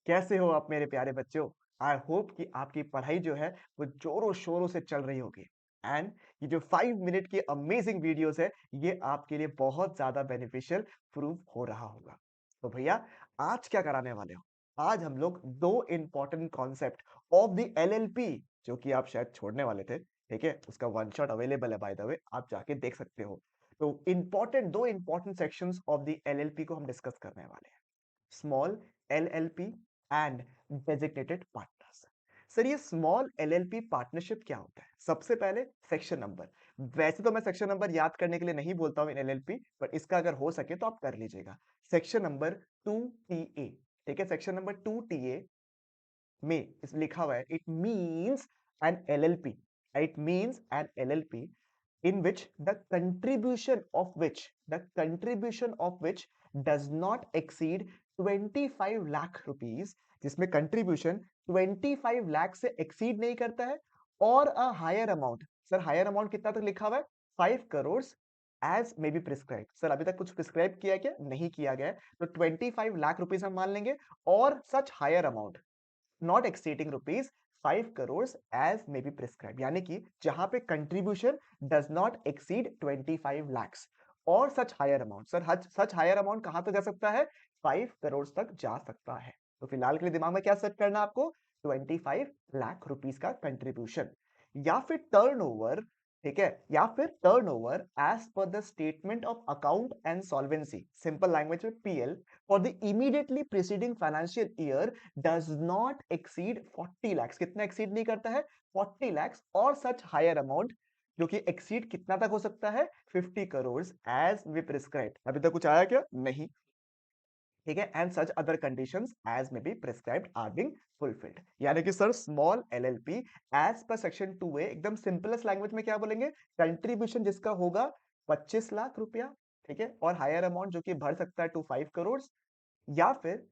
कैसे हो आप मेरे प्यारे बच्चों। आई होप कि आपकी पढ़ाई जो है वो जोरों शोरों से चल रही होगी। एंड ये जो 5 मिनट की अमेजिंग वीडियोस है ये आपके लिए बहुत ज्यादा बेनिफिशियल प्रूव हो रहा होगा। तो भैया आज क्या कराने वाले हो? आज हम लोग दो important concept of the LLP जो कि आप शायद छोड़ने वाले थे, ठीक है, उसका वन शॉट अवेलेबल है, बाय द वे आप जाके देख सकते हो। तो दो important sections of the LLP को हम डिस्कस करने वाले हैं। Small LLP and designated partners. Sir ये स्मॉल एलएलपी पार्टनरशिप क्या होता है? सबसे पहले सेक्शन नंबर। वैसे तो मैं सेक्शन नंबर याद करने के लिए नहीं बोलता हूं इन एलएलपी, पर इसका अगर हो सके तो आप कर लीजिएगा। सेक्शन नंबर 2TA, ठीक है, सेक्शन नंबर 2TA में इस लिखा हुआ है it means an LLP, it means an LLP in which the contribution of which does not exceed 25 lakh rupees, जिसमें कंट्रीब्यूशन 25 लाख से एक्सीड नहीं करता है, और a higher amount. Sir higher amount कितना तक लिखा हुआ है? 5 crore as may be prescribe. Sir अभी तक कुछ प्रिस्क्राइब किया क्या? नहीं किया गया है, तो 25 लाख रुपीज हम मान लेंगे, और such higher amount not exceeding rupees 5 crore as may be prescribe, यानी कि जहां पे contribution does not exceed 25 lakhs और such higher amount. Sir such higher amount कहां तक जा सकता है? 5 करोड़ तक जा सकता है। तो फिलहाल के लिए दिमाग में क्या सेट करना है आपको? 25 लाख रुपीज का कंट्रीब्यूशन, या फिर टर्नओवर, ठीक है, या फिर turnover as per the statement of account and solvency, simple language में PL, for the immediately preceding financial year does not exceed 40 lakhs। कितना एक्सीड नहीं करता है? 40 lakhs और सच हायर अमाउंट जो कि एक्सीड कितना तक हो सकता है? 50 करोड़ एज वी प्रिस्क्राइब। अभी तक कुछ आया क्या? नहीं, ठीक है, and such other conditions as may be prescribed are being fulfilled. यानी कि sir small LLP as per section 2A एकदम सिंपलेस्ट लैंग्वेज में क्या बोलेंगे? कंट्रीब्यूशन जिसका होगा 25 लाख रुपया, ठीक है, और हायर अमाउंट जो कि बढ़ सकता है टू 5 करोड़, या फिर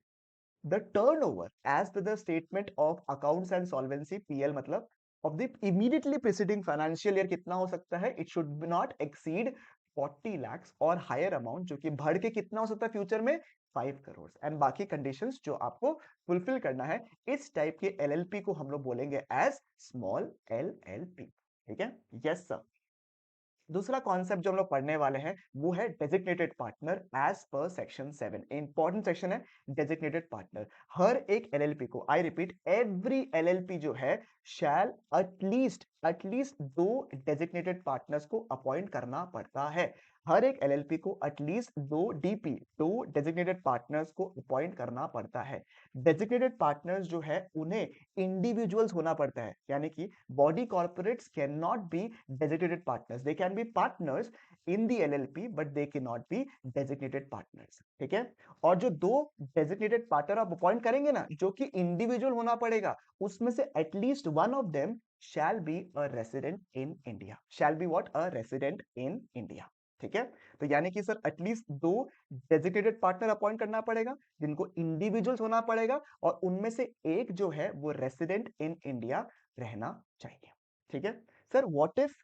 the turnover as per the statement of accounts and solvency PL, मतलब of the immediately preceding financial year कितना हो सकता है? It should not exceed 40 lakhs और हायर अमाउंट जो कि बढ़ के कितना हो सकता है फ्यूचर में? 5 करोड़। एंड बाकी कंडीशंस जो आपको फुलफिल करना है, इस टाइप के एलएलपी को हम लोग बोलेंगे एज स्मॉल एलएलपी, ठीक है। Yes sir. दूसरा कॉन्सेप्ट जो हम लोग पढ़ने वाले हैं वो है designated partner as per section 7। Important section है डेजिग्नेटेड पार्टनर। हर एक एलएलपी को, आई रिपीट, एवरी एलएलपी जो है शैल एटलीस्ट दो डेजिग्नेटेड पार्टनर्स को अपॉइंट करना पड़ता है। हर एक एलएलपी को एटलीस्ट दो डेजिग्नेटेड पार्टनर्स को अपॉइंट करना पड़ता है। डेजिग्नेटेड पार्टनर्स जो है उन्हें इंडिविजुअल्स होना पड़ता है, यानी कि body corporates cannot be designated partners. They can be partners in the LLP, but they cannot be designated partners. ठीक है। और जो दो designated partner आप अपॉइंट करेंगे ना, जो कि इंडिविजुअल होना पड़ेगा, उसमें से at least one of them shall be a resident in India. Shall be what? A resident in India. ठीक है। तो यानी कि सर एटलीस्ट दो डेजिग्नेटेड पार्टनर अपॉइंट करना पड़ेगा, जिनको इंडिविजुअल्स होना पड़ेगा, और उनमें से एक जो है वो रेसिडेंट इन इंडिया रहना चाहिए। ठीक है। Sir what if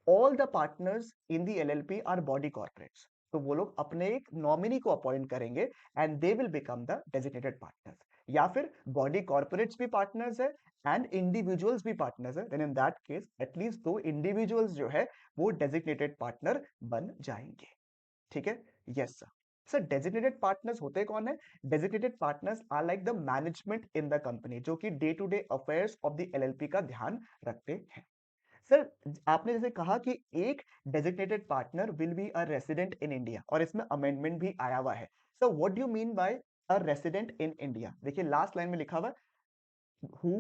all the partners in the LLP are body corporates? तो वो लोग अपने एक नॉमिनी को अपॉइंट करेंगे and they will become the designated partners, या फिर बॉडी कॉर्पोरेट्स भी पार्टनर्स है एंड इंडिविजुअल्स भी पार्टनर्स है, then in that case at least दो इंडिविजुअल्स जो है वो डेजिग्नेटेड पार्टनर बन जाएंगे। ठीक है। Yes sir. Sir designated partners होते कौन है? Designated partners are like the management in the company, जो कि day to day affairs of the LLP का ध्यान रखते हैं। सर आपने जैसे कहा कि एक designated partner will be a resident in India, और इसमें अमेंडमेंट भी आया हुआ है। Sir what do you mean by a resident in India? देखिए लास्ट लाइन में लिखा हुआ who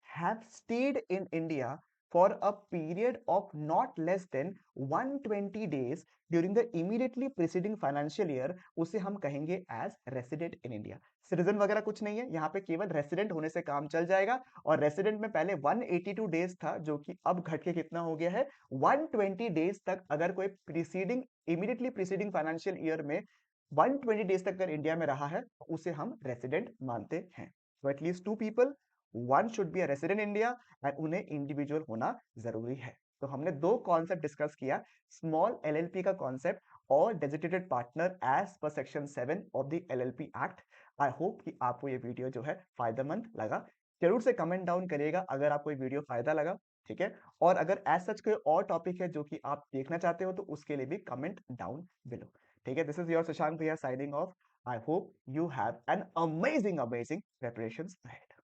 have stayed in India for a period of not less than 120 days during the immediately preceding financial year, उसे हम कहेंगे as resident in India. Citizen वगैरह कुछ नहीं है यहाँ पे, केवल रेसिडेंट होने से काम चल जाएगा। और रेसिडेंट में पहले 182 डेज था, जो कि अब घट के कितना हो गया है? 120 डेज तक। अगर कोई preceding immediately preceding financial year में 120 डेज तक अगर इंडिया में रहा है, तो उसे हम रेसिडेंट मानते हैं। तो at least two people, one should be a resident India, and उन्हें इंडिविजुअल होना जरूरी है। तो हमने दो कॉन्सेप्ट डिस्कस किया, स्मॉल एलएलपी का कॉन्सेप्ट और designated partner as per section 7 of the LLP act. I hope कि आपको ये वीडियो जो है फायदेमंद लगा। जरूर से कमेंट डाउन करिएगा अगर आपको ये वीडियो फायदा लगा, ठीक है। और अगर एज सच कोई और टॉपिक है जो कि आप देखना चाहते हो तो उसके लिए भी कमेंट डाउन बिलो, ठीक है। दिस इज योर शशांक भैया signing off. I hope you have an amazing amazing preparations ahead.